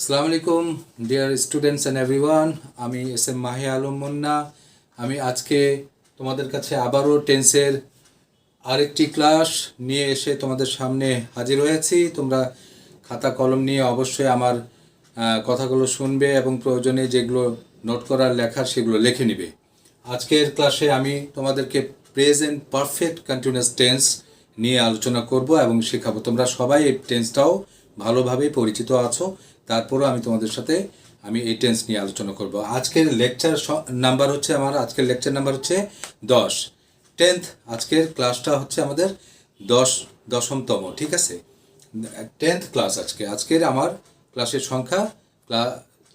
আসসালামু আলাইকুম dear students and everyone. আমি এস এম মাহি আলম মুন্না। আমি আজকে তোমাদের কাছে আবারও টেন্সের আরেকটি ক্লাস নিয়ে এসে তোমাদের সামনে হাজির হয়েছি। তোমরা খাতা কলম নিয়ে অবশ্যই আমার কথাগুলো শুনবে এবং প্রয়োজনে যেগুলো নোট করার লেখার সেগুলো লিখে নিবে। আজকের ক্লাসে আমি তোমাদেরকে প্রেজেন্ট পারফেক্ট কন্টিনিউয়াস টেন্স নিয়ে আলোচনা করব এবং শেখাবো। তোমরা সবাই এই টেন্সটাও ভালোভাবেই পরিচিত আছো, তারপরও আমি তোমাদের সাথে এই টেন্স নিয়ে আলোচনা করব। আজকের লেকচার নাম্বার হচ্ছে আজকের লেকচার নাম্বার হচ্ছে 10, 10th। আজকের ক্লাসটা হচ্ছে আমাদের 10তম, ঠিক আছে, 10th ক্লাস। আজকের আমার ক্লাসের সংখ্যা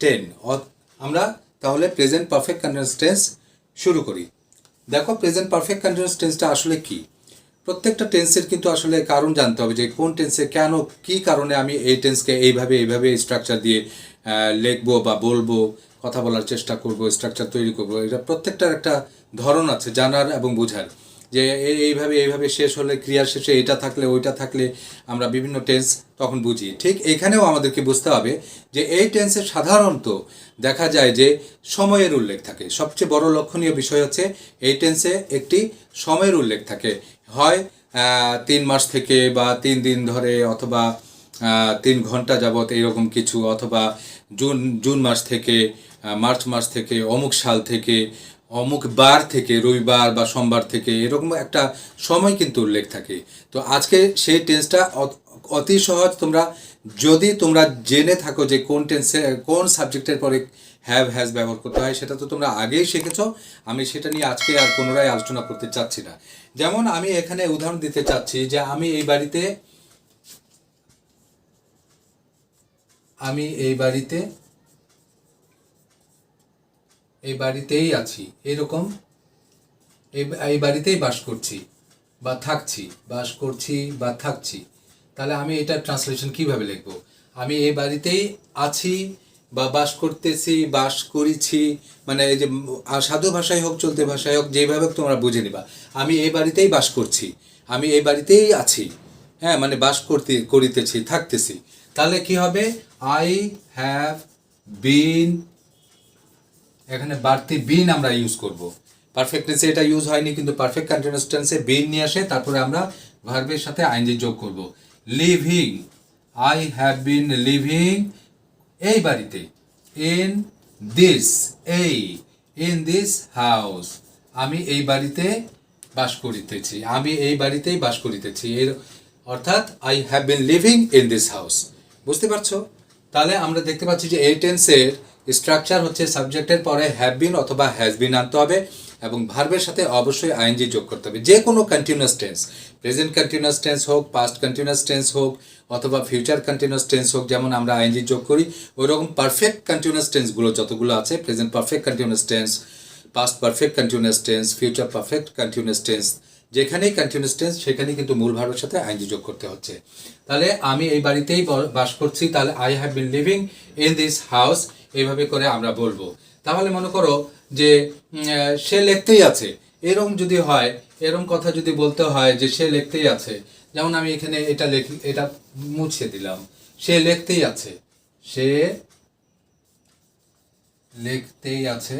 10। আমরা তাহলে প্রেজেন্ট পারফেক্ট কন্টিনিউয়াস টেন্স শুরু করি। দেখো, প্রেজেন্ট পারফেক্ট কন্টিনিউয়াস টেন্সটা আসলে কি। প্রত্যেকটা টেন্সের কিন্তু আসলে কারণ জানতে হবে যে কোন টেন্সে কেন, কি কারণে আমি এই টেন্সকে এইভাবে স্ট্রাকচার দিয়ে লিখবো বা বলবো, কথা বলার চেষ্টা করব, স্ট্রাকচার তৈরি করব। এটা প্রত্যেকটার একটা ধরন আছে জানার এবং বোঝার, যে এইভাবে শেষ হলে, ক্রিয়ার শেষে এটা থাকলে ওইটা থাকলে আমরা বিভিন্ন টেন্স তখন বুঝি। ঠিক এখানেও আমাদেরকে বুঝতে হবে যে এই টেন্সে সাধারণত দেখা যায় যে সময়ের উল্লেখ থাকে। সবচেয়ে বড় লক্ষণীয় বিষয় হচ্ছে এই টেন্সে একটি সময়ের উল্লেখ থাকে, হয় 3 মাস থেকে বা 3 দিন ধরে, অথবা 3 ঘন্টা যাবৎ এইরকম কিছু, অথবা জুন মাস থেকে, মার্চ মাস থেকে, অমুক সাল থেকে, অমুক বার থেকে, রবিবার বা সোমবার থেকে, এরকম একটা সময় কিন্তু উল্লেখ থাকে। তো আজকে সেই টেন্সটা অতি সহজ। যদি তোমরা জেনে থাকো যে কোন টেন্সে কোন সাবজেক্টের পরে হ্যাভ হ্যাজ ব্যবহার করতে হয়, সেটা তো তোমরা আগেই শিখেছ। আমি সেটা নিয়ে আজকে আর পুনরায় আলোচনা করতে চাচ্ছি না। যেমন আমি এখানে উদাহরণ দিতে চাচ্ছি যে আমি এই বাড়িতেই আছি, এরকম এই বাড়িতেই বাস করছি বা থাকছি, বাস করছি বা থাকছি। তাহলে আমি এটা ট্রান্সলেশন কিভাবে লিখব? আমি এই বাড়িতেই আছি বা বাস করতেছি, বাস করেছি, মানে এই যে সাধু ভাষায় হোক, চলতি ভাষায় হোক, যেভাবে তোমরা বুঝে নিবা। আমি এই বাড়িতেই বাস করছি, আমি এই বাড়িতেই আছি, হ্যাঁ, মানে বাস করিতেছি, থাকতেছি। তাহলে কি হবে? আই হ্যাভ বিন, এখানে বাড়তি বিন আমরা ইউজ করব। পারফেক্ট টেন্সে এটা ইউজ হয়নি, কিন্তু পারফেক্ট কন্টিনিউয়াস টেন্সে বিন নিয়ে আসে, তারপরে আমরা ভার্বের সাথে আইএনজি যোগ করব। Living, I have been living, এই বাড়িতে। In this, in this house, আমি এই বাড়িতে বাস করিতেছি, আমি এই বাড়িতেই বাস করিতেছি, এর অর্থাৎ I have been living in this house. বুঝতে পারছো? তাহলে আমরা দেখতে পাচ্ছি যে এই টেন্সের স্ট্রাকচার হচ্ছে সাবজেক্টের পরে হ্যাভ বিন অথবা হ্যাজ বিন আনতে হবে এবং ভার্বের সাথে অবশ্যই আইএনজি যোগ করতে হবে। যে কোনো continuous tense, present continuous tense হোক, পাস্ট কন্টিনিউয়াস টেন্স হোক, অথবা ফিউচার কন্টিনিউয়াস টেন্স হোক, যেমন আমরা আইএনজি যোগ করি, ওই রকম পারফেক্ট কন্টিনিউয়াস টেন্সগুলো যতগুলো আছে, present perfect continuous tense, past perfect continuous tense, future perfect continuous tense, যেখানেই কন্টিনিউয়াস টেন্স সেখানেই কিন্তু মূল ভার্বের সাথে আইএনজি যোগ করতে হচ্ছে। তাহলে আমি এই বাড়িতেই বাস করছি, তাহলে I have been living in this house, এইভাবে করে আমরা বলবো। তাহলে মনে করো যে সে লিখতেই আছে, এরকম যদি হয়, এরকম কথা যদি বলতে হয় যে সে লিখতেই আছে, যেমন আমি এখানে এটা মুছে দিলাম, সে লিখতেই আছে, সে লিখতেই আছে।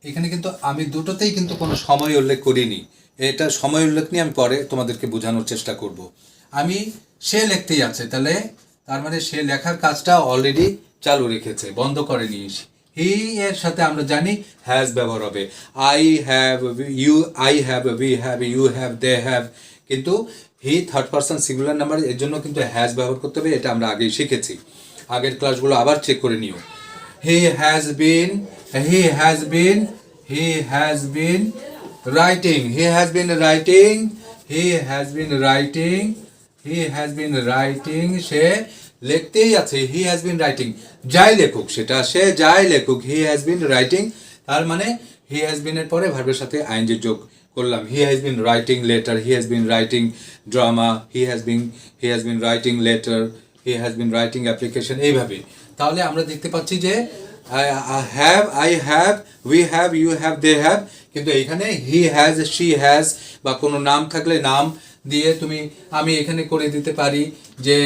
এখানে কিন্তু আমি দুটোতেই কিন্তু কোনো সময় উল্লেখ করিনি। এটা সময় উল্লেখ নিয়ে আমি পরে তোমাদেরকে বোঝানোর চেষ্টা করব। সে লিখতেই আছে, তাহলে তার মানে সে লেখার কাজটা অলরেডি চালু রেখেছে, বন্ধ করেনি। হি এর সাথে আমরা জানি হ্যাজ ব্যবহার হবে। I have, we have, you have, they have, কিন্তু he third person singular number, এর জন্য কিন্তু হ্যাজ ব্যবহার করতে হবে। এটা আমরা আগেই শিখেছি, আগের ক্লাসগুলো আবার চেক করে নিও। He has been, he has been, he has been writing, he has been writing, he has been writing, he has been writing, সে লিখতেই আছে, he has been writing, যাই লেখুক সেটা, সে যাই লেখুক, he has been writing, তার মানে he has been এর পরে ভার্বের সাথে আইএনজি যোগ করলাম। he has been writing letter, he has been writing drama, he has been writing letter, he has been writing application, এইভাবে। তাহলে আমরা দেখতে পাচ্ছি যে I have, we have, you have, they have, কিন্তু এইখানে হি হ্যাজ, শি হ্যাজ, বা কোনো নাম থাকলে নাম দিয়ে আমি এখানে করে দিতে পারি যে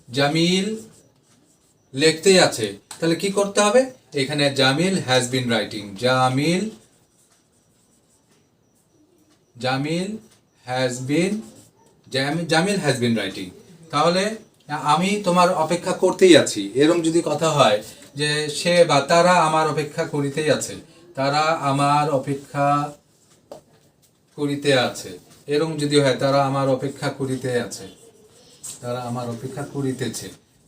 জামিল লিখতেই আছে, তাহলে কি করতে হবে, এখানে Jamil has been writing, Jamil has been writing. তাহলে আমি তোমার অপেক্ষা করতেই আছি, এরকম যদি কথা হয় যে সে বা তারা আমার অপেক্ষা করিতেই আছে, তারা আমার অপেক্ষা করিতে আছে, এরকম যদি হয় তারা আমার অপেক্ষা করিতে আছে, তারা আমার অপেক্ষা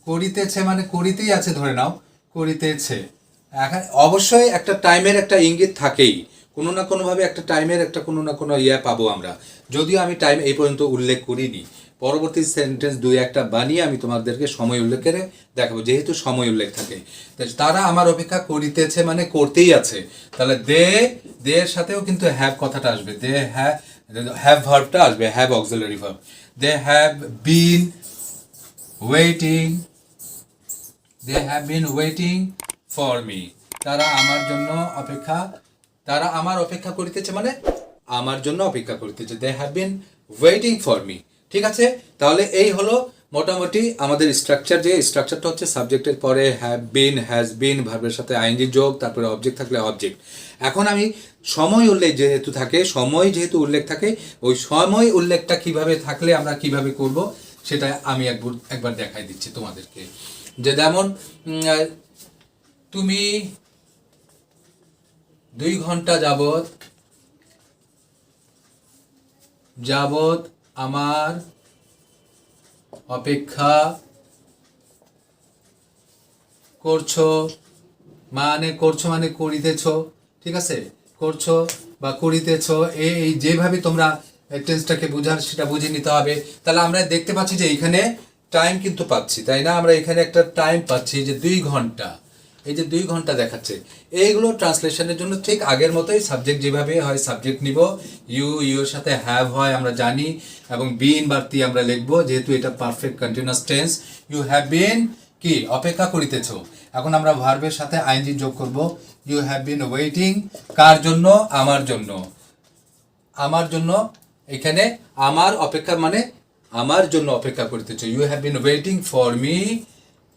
করিতেছে মানে করিতেই আছে ধরে নাও, করিতেছে। এখন অবশ্যই একটা টাইমের একটা ইঙ্গিত থাকেই, কোনো না কোনোভাবে একটা টাইমের একটা কোনো না কোনো পাবো আমরা, যদিও আমি টাইম এই পর্যন্ত উল্লেখ করিনি। পরবর্তী সেন্টেন্স দুই একটা বানিয়ে আমি তোমাদেরকে সময় উল্লেখ করে দেখাবো, যেহেতু সময় উল্লেখ থাকে। তারা আমার অপেক্ষা করিতেছে মানে করতেই আছে, তাহলে দে এর সাথেও কিন্তু হ্যাভ কথাটা আসবে, দে হ্যাভ ভার্বটা আসবে, have auxiliary verb. They have been waiting, for me, তারা আমার অপেক্ষা করিতেছে মানে আমার জন্য অপেক্ষা করিতেছে, they have been waiting for me. ঠিক আছে, তাহলে এই হলো মোটামুটি আমাদের স্ট্রাকচার। যে স্ট্রাকচারটা হচ্ছে সাবজেক্টের পরে হ্যাভ বিন, হ্যাজ বিন, ভার্বের সাথে আইএনজি যোগ, তারপরে অবজেক্ট থাকলে অবজেক্ট। এখন আমি সময় উল্লেখ যেহেতু উল্লেখ থাকে, ওই সময় উল্লেখটা কিভাবে থাকলে আমরা কিভাবে করব সেটা আমি একবার দেখাই দিচ্ছি তোমাদেরকে। যে যেমন তুমি 2 ঘন্টা যাবত আমার অপেক্ষা করছো মানে করিতেছ, ঠিক আছে, করছো বা করিতেছ, এই যেভাবে তোমরা টেন্সটাকে বুঝার সেটা বুঝে নিতে হবে। তাহলে আমরা দেখতে পাচ্ছি যে এখানে টাইম কিন্তু পাচ্ছি, তাই না, আমরা এখানে একটা টাইম পাচ্ছি যে 2 ঘন্টা, এই যে 2 ঘন্টা দেখাচ্ছে। এইগুলো ট্রান্সলেশনের জন্য ঠিক আগের মতোই সাবজেক্ট যেভাবে হয় সাবজেক্ট নিব, ইউ এর সাথে হ্যাভ হয় আমরা জানি, এবং বিন বাড়তি আমরা লিখবো, যেহেতু এটা perfect continuous tense. You have been কি অপেক্ষা করিতেছ, এখন আমরা ভার্বের সাথে আইএনজি যোগ করব, ইউ হ্যাভ বিন ওয়েটিং, কার জন্য, আমার জন্য, এখানে আমার অপেক্ষা মানে আমার জন্য অপেক্ষা করিতেছ, you have been waiting for me.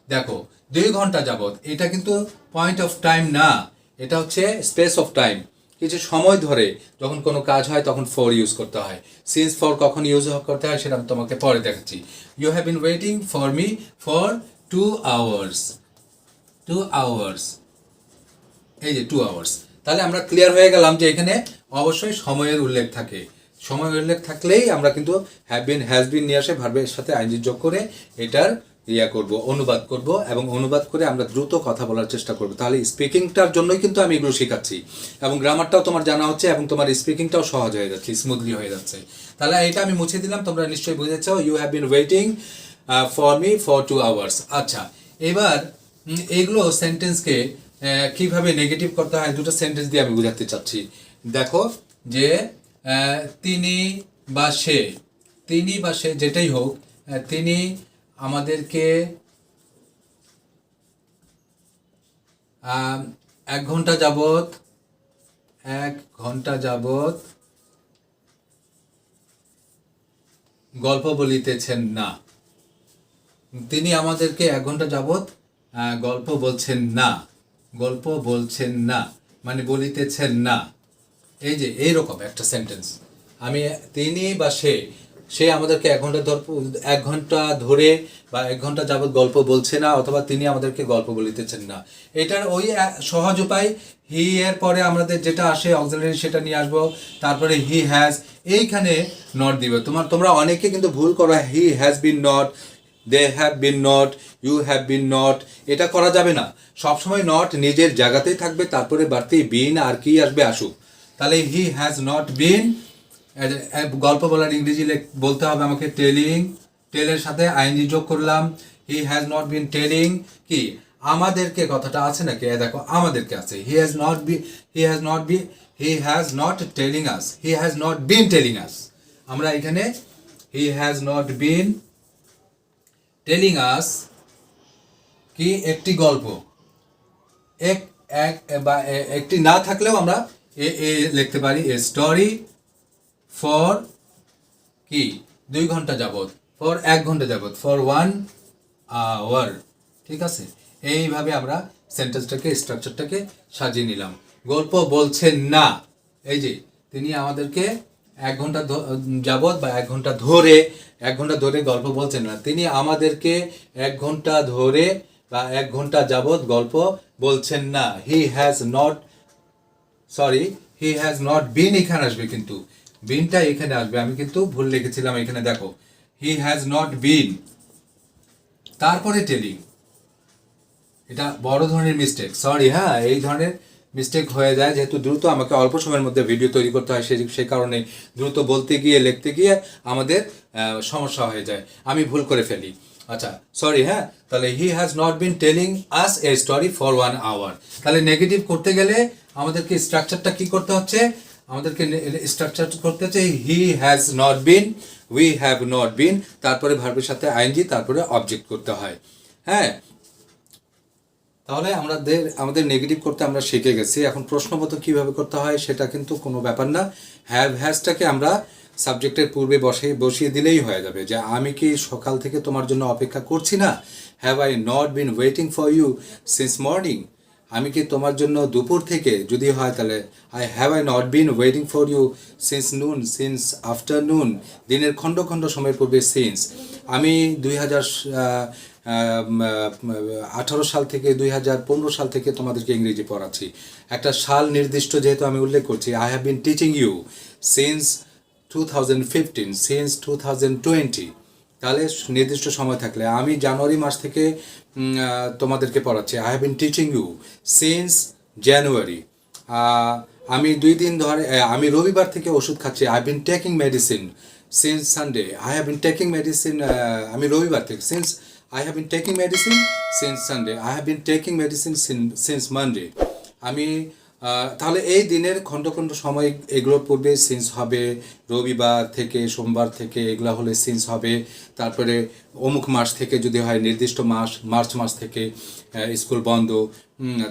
দেখো 2 ঘন্টা যাবত, এটা কিন্তু পয়েন্ট অফ টাইম না, এটা হচ্ছে স্পেস অফ টাইম, কিছু সময় ধরে যখন কোনো কাজ হয় তখন ফর ইউজ করতে হয়। সিন্স ফর কখন ইউজ করতে হয় সেটা আমি তোমাকে পরে দেখাচ্ছি। You have been waiting for me for 2 hours, এই যে 2 hours। তাহলে আমরা ক্লিয়ার হয়ে গেলাম যে এখানে অবশ্যই সময়ের উল্লেখ থাকে, সময় উল্লেখ থাকলেই আমরা কিন্তু হ্যাভ বিন হ্যাজ বিন নিয়ে আসে ভার্বের সাথে আইএনজি যোগ করে এটার অনুবাদ করব, এবং অনুবাদ করে আমরা দ্রুত কথা বলার চেষ্টা করব। তাহলে স্পিকিংটার জন্যই কিন্তু আমি এগুলো শেখাচ্ছি, এবং গ্রামারটাও তোমার জানা হচ্ছে, এবং তোমার স্পিকিংটাও সহজ হয়ে যাচ্ছে, স্মুথলি হয়ে যাচ্ছে। তাহলে এটা আমি মুছে দিলাম, তোমরা নিশ্চয়ই বুঝেছ, you have been waiting for me for 2 hours। আচ্ছা, এবার এইগুলো সেন্টেন্সকে কিভাবে নেগেটিভ করতে হয় দুটো সেন্টেন্স দিয়ে আমি বোঝাতে চাচ্ছি। দেখো যে তিনি বা সে যেটাই হোক, তিনি আমাদেরকে 1 ঘন্টা যাবত গল্প বলিতেছেন না, তিনি আমাদেরকে 1 ঘন্টা যাবত গল্প বলছেন না মানে বলিতেছেন না। এই যে এইরকম একটা সেন্টেন্স, আমি তিনি বা সে আমাদেরকে 1 ঘন্টা ধরে বা 1 ঘন্টা যাবত গল্প বলছে না, অথবা তিনি আমাদেরকে গল্প বলিতেছেন না। এটার ওই সহজ উপায়, হি এর পরে আমাদের যেটা আসে অক্সিলারি সেটা নিয়ে আসবো, তারপরে হি হ্যাজ, এইখানে নট দিবে। তোমরা অনেকে কিন্তু ভুল করো, he has been not, they have been not, you have been not, এটা করা যাবে না। সবসময় নট নিজের জায়গাতেই থাকবে, তারপরে বাড়তি বিন আর কি আসবে আসুক। তাহলে হি হ্যাজ নট বিন, গল্প বলার ইংরেজি বলতে হবে আমাকে টেলের সাথে আইএনজি যোগ করলাম, হি হ্যাজ নট বিন টেলিং কি আমাদেরকে, কথাটা আছে নাকি, দেখো আমাদেরকে আছে, he has not been telling আস, আমরা এখানে হি হ্যাজ নট বিন টেলিং আস কি একটি গল্প, বা একটি না থাকলেও আমরা লিখতে পারি এ স্টোরি ফর কি 2 ঘন্টা যাবত, ফর 1 ঘন্টা যাবত, ফর 1 আওয়ার। ঠিক আছে, এইভাবে আমরা সেন্টেন্সটাকে স্ট্রাকচারটাকে সাজিয়ে নিলাম। গল্প বলছেন না, এই যে তিনি আমাদেরকে 1 ঘন্টা যাবত বা 1 ঘন্টা ধরে গল্প বলছেন না, তিনি আমাদেরকে 1 ঘন্টা ধরে বা 1 ঘন্টা যাবত গল্প বলছেন না। হি হ্যাজ নট বিন এখানে আসবে, কিন্তু বিনটা এখানে আসবে, আমি কিন্তু ভুল লিখেছিলাম এখানে, দেখো হি হ্যাজ নট বিন তারপরে টেলিং। এটা বড় ধরনের মিস্টেক, সরি হ্যাঁ, এই ধরনের মিস্টেক হয়ে যায় যেহেতু দ্রুত আমাকে অল্প সময়ের মধ্যে ভিডিও তৈরি করতে হয়, সেই কারণে দ্রুত বলতে গিয়ে লিখতে গিয়ে আমাদের সমস্যা হয়ে যায়, আমি ভুল করে ফেলি। আচ্ছা সরি হ্যাঁ, তাহলে he has not been telling us a story for 1 hour. তাহলে নেগেটিভ করতে গেলে আমাদেরকে স্ট্রাকচারটা কি করতে হচ্ছে, আমাদেরকে স্ট্রাকচার করতে হচ্ছে হি has not bin, we have not been, তারপরে ভার্বের সাথে আইএনজি, তারপরে অবজেক্ট করতে হয়। হ্যাঁ, তাহলে আমাদের নেগেটিভ করতে আমরা শিখে গেছি। এখন প্রশ্নবোধক কিভাবে করতে হয় সেটা কিন্তু কোনো ব্যাপার না। হ্যাজটাকে আমরা সাবজেক্টের পূর্বে বসিয়ে দিলেই হয়ে যাবে, যে আমি কি সকাল থেকে তোমার জন্য অপেক্ষা করছি না। Have I not been waiting for you since morning, আমি কি তোমার জন্য দুপুর থেকে, যদি হয় তাহলে have I not been waiting for you since noon, since afternoon, দিনের খণ্ড খণ্ড সময়ের পূর্বে সিন্স। আমি 2018 সাল থেকে 2015 সাল থেকে তোমাদেরকে ইংরেজি পড়াচ্ছি, একটা সাল নির্দিষ্ট যেহেতু আমি উল্লেখ করছি, I have been teaching you since 2015, since 2020, তাহলে নির্দিষ্ট সময় থাকলে আমি জানুয়ারি মাস থেকে তোমাদেরকে পড়াচ্ছি, I have been teaching you since January. আমি 2 দিন ধরে, আমি রবিবার থেকে ওষুধ খাচ্ছি, I have been taking medicine since Sunday, I have been taking medicine, আমি রবিবার থেকে, since I have been taking medicine since Sunday. I have been taking medicine since Monday. আমি তাহলে এই দিনের খণ্ড খণ্ড সময় এগুলোর পূর্বে সিন্স হবে, রবিবার থেকে সোমবার থেকে এগুলো হলে সিন্স হবে, তারপরে অমুক মাস থেকে যদি হয় নির্দিষ্ট মাস, মার্চ মাস থেকে স্কুল বন্ধ,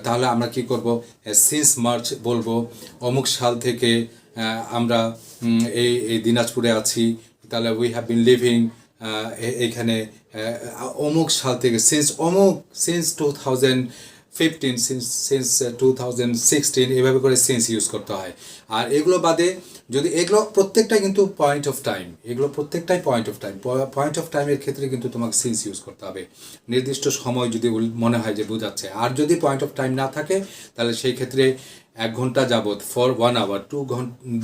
তাহলে আমরা কি করব, সিন্স মার্চ বলবো। অমুক সাল থেকে আমরা এই দিনাজপুরে আছি, তাহলে উই হ্যাভ বিন লিভিং এইখানে অমুক সাল থেকে, সিন্স 2015, সিন্স 2016, এভাবে করে সিন্স ইউজ করতে হয়। আর এগুলো বাদে যদি এগুলো প্রত্যেকটাই কিন্তু পয়েন্ট অফ টাইম, এগুলো প্রত্যেকটাই পয়েন্ট অফ টাইমের ক্ষেত্রে কিন্তু তোমাকে সিন্স ইউজ করতে হবে, নির্দিষ্ট সময় যদি মনে হয় যে বোঝাচ্ছে। আর যদি পয়েন্ট অফ টাইম না থাকে তাহলে সেই ক্ষেত্রে 1 ঘন্টা যাবত ফর 1 আওয়ার,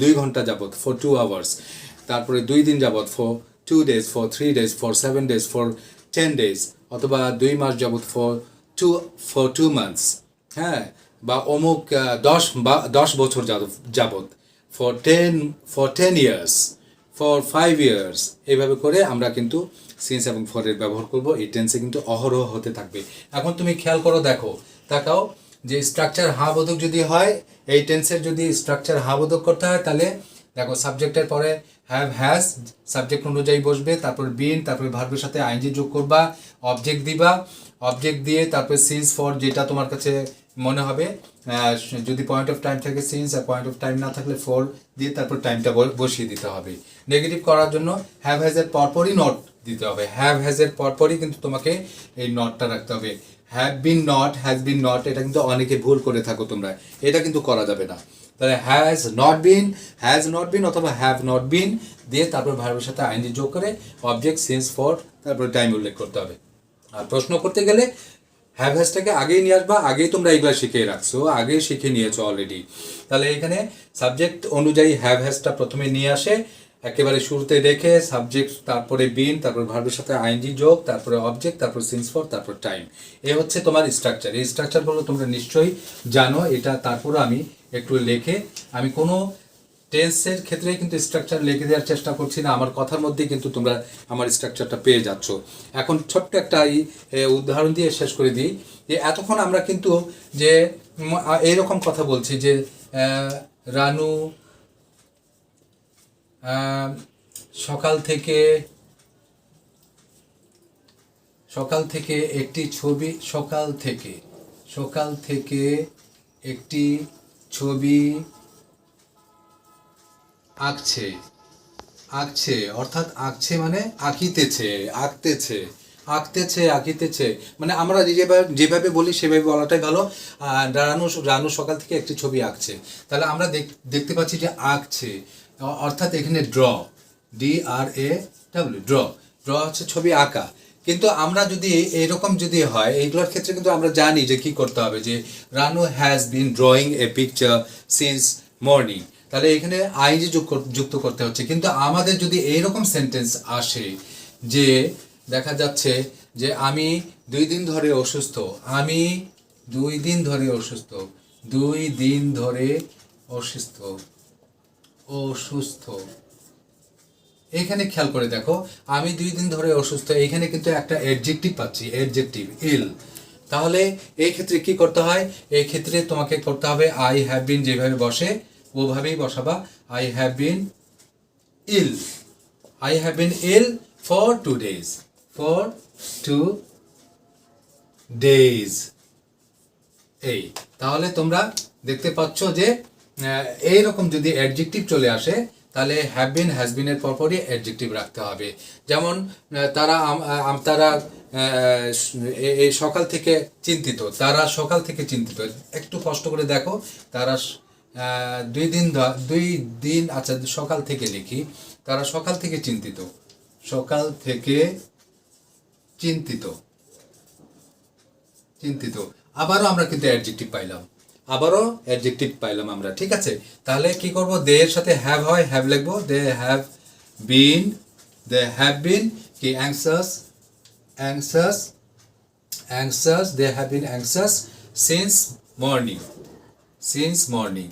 2 ঘন্টা যাবত ফর 2 আওয়ার্স, তারপরে 2 দিন যাবত for 2 days, for 3 days, for 7 days, for 10 days, অথবা 2 মাস যাবত for 2 months, হ্যাঁ, বা অমুক 10 বছর যাবত for 10 years, for 5 years, এইভাবে করে আমরা কিন্তু সিন্স এবং ফরের ব্যবহার করব। এই টেন্সে কিন্তু অহরহ হতে থাকবে। এখন তুমি খেয়াল করো, তাকাও যে স্ট্রাকচার হাবোধক যদি হয়, এই টেন্সের যদি স্ট্রাকচার হাবোধক করতে হয়, তাহলে দেখো সাবজেক্টের পরে হ্যাভ হ্যাজ সাবজেক্ট অনুযায়ী বসবে, তারপর বিন, তারপরে ভার্বের সাথে আইএনজি যোগ করবা, অবজেক্ট দিবা, অবজেক্ট দিয়ে তারপরে সিন্স ফর যেটা তোমার কাছে মনে হবে, যদি পয়েন্ট অফ টাইম থাকে সিন্স, আর পয়েন্ট অফ টাইম না থাকলে ফর দিয়ে তারপর টাইমটা বসিয়ে দিতে হবে। নেগেটিভ করার জন্য হ্যাভ হ্যাজের পরপরই নট দিতে হবে, হ্যাভ হ্যাজের পরপরই কিন্তু তোমাকে এই নটটা রাখতে হবে। Have been not, has been not, এটা কিন্তু অনেকে ভুল করে থাকো তোমরা, এটা কিন্তু করা যাবে না। তাহলে হ্যাজ নট বিন অথবা হ্যাভ নট বিন দিয়ে তারপর ভার্বের সাথে আইএনজি যোগ করে অবজেক্ট, সিন্স, ফর, তারপরে টাইম উল্লেখ করতে হবে। আর প্রশ্ন করতে গেলে হ্যাভ হ্যাজটাকে আগেই নিয়ে আসবা, আগেই তোমরা এগুলো শিখে রাখছো, আগেই শিখে নিয়েছো অলরেডি। তাহলে এখানে সাবজেক্ট অনুযায়ী হ্যাভ হ্যাজটা প্রথমে নিয়ে আসে, একেবারে শুরুতে রেখে সাবজেক্ট, তারপরে বিন, তারপর ভার্বের সাথে আইএনজি যোগ, তারপরে অবজেক্ট, তারপর সিন্স, ফর, তারপর টাইম। এ হচ্ছে তোমার স্ট্রাকচার। এই স্ট্রাকচারগুলো তোমরা নিশ্চয়ই জানো। এটা তারপরে আমি একটু লিখে, আমি কোনো টেন্সের ক্ষেত্রে কিন্তু স্ট্রাকচার লিখে দেওয়ার চেষ্টা করছি না, আমার কথার মধ্যেই কিন্তু তোমরা আমার স্ট্রাকচারটা পেয়ে যাচ্ছ। এখন ছোট্ট একটা উদাহরণ দিয়ে শেষ করে দিই, যে এতক্ষণ আমরা কিন্তু যে এইরকম কথা বলছি যে রানু সকাল থেকে একটি ছবি, সকাল থেকে একটি ছবি আঁকছে, অর্থাৎ আঁকছে মানে আঁকতেছে, আঁকতেছে আঁকিতেছে, মানে আমরা যেভাবে যেভাবে বলি সেভাবে বলাটাই ভালো। রানু রানু সকাল থেকে একটি ছবি আঁকছে, তাহলে আমরা দেখতে পাচ্ছি যে আঁকছে, অর্থাৎ এখানে ড্র, DRAW, ড্র, ড্র হচ্ছে ছবি আঁকা। কিন্তু আমরা যদি এরকম যদি হয়, এইগুলোর ক্ষেত্রে কিন্তু আমরা জানি যে কি করতে হবে, যে Ranu has been drawing a picture since morning, তাহলে এখানে আইজি যুক্ত করতে হচ্ছে। কিন্তু আমাদের যদি এইরকম সেন্টেন্স আসে যে দেখা যাচ্ছে যে আমি 2 দিন ধরে অসুস্থ, আমি 2 দিন ধরে অসুস্থ, 2 দিন ধরে অসুস্থ, অসুস্থ, এখানে খেয়াল করে দেখো, আমি 2 দিন ধরে অসুস্থ, এখানে কিন্তু একটা অ্যাডজেক্টিভ পাচ্ছি, অ্যাডজেক্টিভ ইল। তাহলে এই ক্ষেত্রে কি করতে হয়, এই ক্ষেত্রে তোমাকে করতে হবে আই হ্যাভ বিন যেভাবে বসে ওভাবেই বসাবা, I have been ill, I have been ill for 2 days, for 2 days। এই তাহলে তোমরা দেখতে পাচ্ছ যে এইরকম যদি অ্যাডজেক্টিভ চলে আসে তাহলে হ্যাভ বিন হ্যাজ বিনের পরপরই অ্যাডজেক্টিভ রাখতে হবে। যেমন তারা এই সকাল থেকে চিন্তিত, তারা সকাল থেকে চিন্তিত, একটু কষ্ট করে দেখো, তারা 2 দিন, আচ্ছা সকাল থেকে লিখি, তারা সকাল থেকে চিন্তিত, সকাল থেকে চিন্তিত, চিন্তিত, আবারও আমরা কিন্তু অ্যাডজেক্টিভ পাইলাম, আবারও অ্যাডজেক্টিভ পাইলাম আমরা, ঠিক আছে। তাহলে কি করব, দে এর সাথে হ্যাভ হয়, হ্যাভ লিখবো, দে have bin, they have been কি anxious, anxious, anxious, they have been anxious since morning, since morning.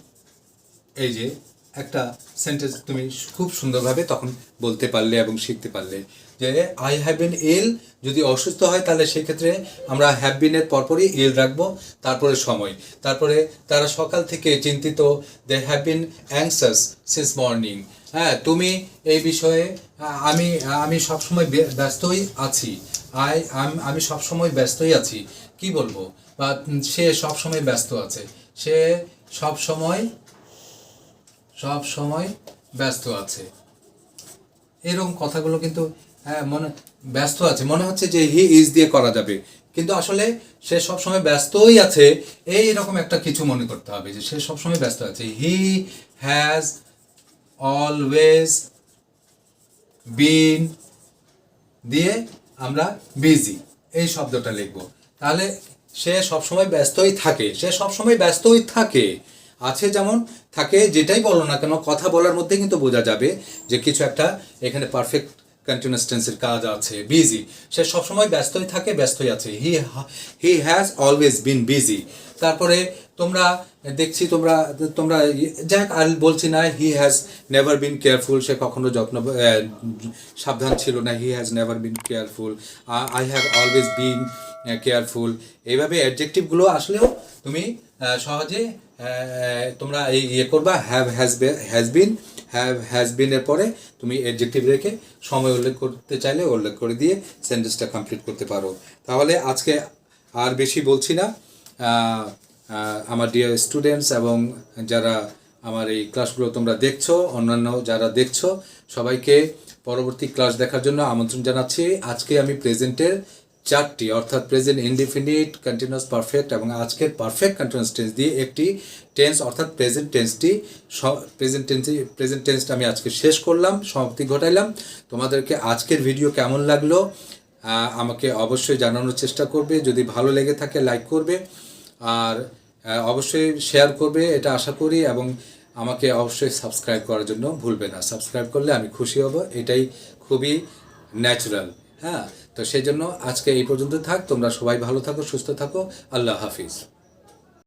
এই যে একটা সেন্টেন্স তুমি খুব সুন্দরভাবে তখন বলতে পারলে এবং শিখতে পারলে যে আই হ্যাভ বিন ইল, যদি অসুস্থ হয় তাহলে সেক্ষেত্রে আমরা হ্যাভ বিনের পরপরই ইল রাখবো, তারপরে সময়, তারপরে তারা সকাল থেকে চিন্তিত, they have been anxious since morning. হ্যাঁ, তুমি এই বিষয়ে আমি আমি সবসময় ব্যস্তই আছি, আমি সবসময় ব্যস্তই আছি, কি বলবো, বা সে সবসময় ব্যস্ত আছে, সে সব সময় ব্যস্ত আছে, এরকম কথাগুলো কিন্তু মনে ব্যস্ত আছে, মনে হচ্ছে যে হি ইজ দিয়ে করা যাবে, কিন্তু আসলে সে সবসময় ব্যস্তই আছে, এইরকম একটা কিছু মনে করতে হবে যে সে সবসময় ব্যস্ত আছে। হি হ্যাজ অলওয়েজ বিন দিয়ে আমরা বিজি এই শব্দটা লিখব, তাহলে সে সবসময় ব্যস্তই থাকে, সে সবসময় ব্যস্তই থাকে, আছে যেমন থাকে, যেটাই বলো না কেন কথা বলার মধ্যে কিন্তু বোঝা যাবে যে কিছু একটা এখানে পারফেক্ট কন্টিনিউয়াস টেন্সের কাজ আছে। বিজি, সে সবসময় ব্যস্তই থাকে, ব্যস্তই আছে, he has always been busy. তারপরে তোমরা দেখছি তোমরা তোমরা যাক আর বলছি না, he has never been careful, সে কখনো সাবধান ছিল না, he has never been careful, I have always been careful. এইভাবে অ্যাডজেক্টিভগুলো আসলেও তুমি সহজে তোমরা ইয়ে করবা, হ্যাজ বিন এর পরে তুমি অ্যাডজেক্টিভ রেখে সময় উল্লেখ করতে চাইলে উল্লেখ করে দিয়ে সেন্টেন্সটা কমপ্লিট করতে পারো। তাহলে আজকে আর বেশি বলছি না, আমার ডিয়ার স্টুডেন্টস এবং যারা আমার এই ক্লাসগুলো তোমরা দেখছো, অন্যান্য যারা দেখছো, সবাইকে পরবর্তী ক্লাস দেখার জন্য আমন্ত্রণ জানাচ্ছি। আজকে আমি প্রেজেন্টের 4টি অর্থাৎ প্রেজেন্ট ইনডিফিনিট, কন্টিনিউয়াস পারফেক্ট এবং আজকের পারফেক্ট কন্টিনিউয়াস টেন্স দিয়ে একটি টেন্স অর্থাৎ প্রেজেন্ট টেন্সটা আমি আজকে শেষ করলাম, সমাপ্তি ঘটাইলাম। তোমাদেরকে আজকের ভিডিও কেমন লাগলো আমাকে অবশ্যই জানানোর চেষ্টা করবে, যদি ভালো লেগে থাকে লাইক করবে, আর অবশ্যই শেয়ার করবে, এটা আশা করি, এবং আমাকে অবশ্যই সাবস্ক্রাইব করার জন্য ভুলবে না। সাবস্ক্রাইব করলে আমি খুশি হব, এটাই খুবই ন্যাচারাল। হ্যাঁ, তো সেই জন্য আজকে এই পর্যন্ত থাক, তোমরা সবাই ভালো থাকো, সুস্থ থাকো, আল্লাহ হাফিজ।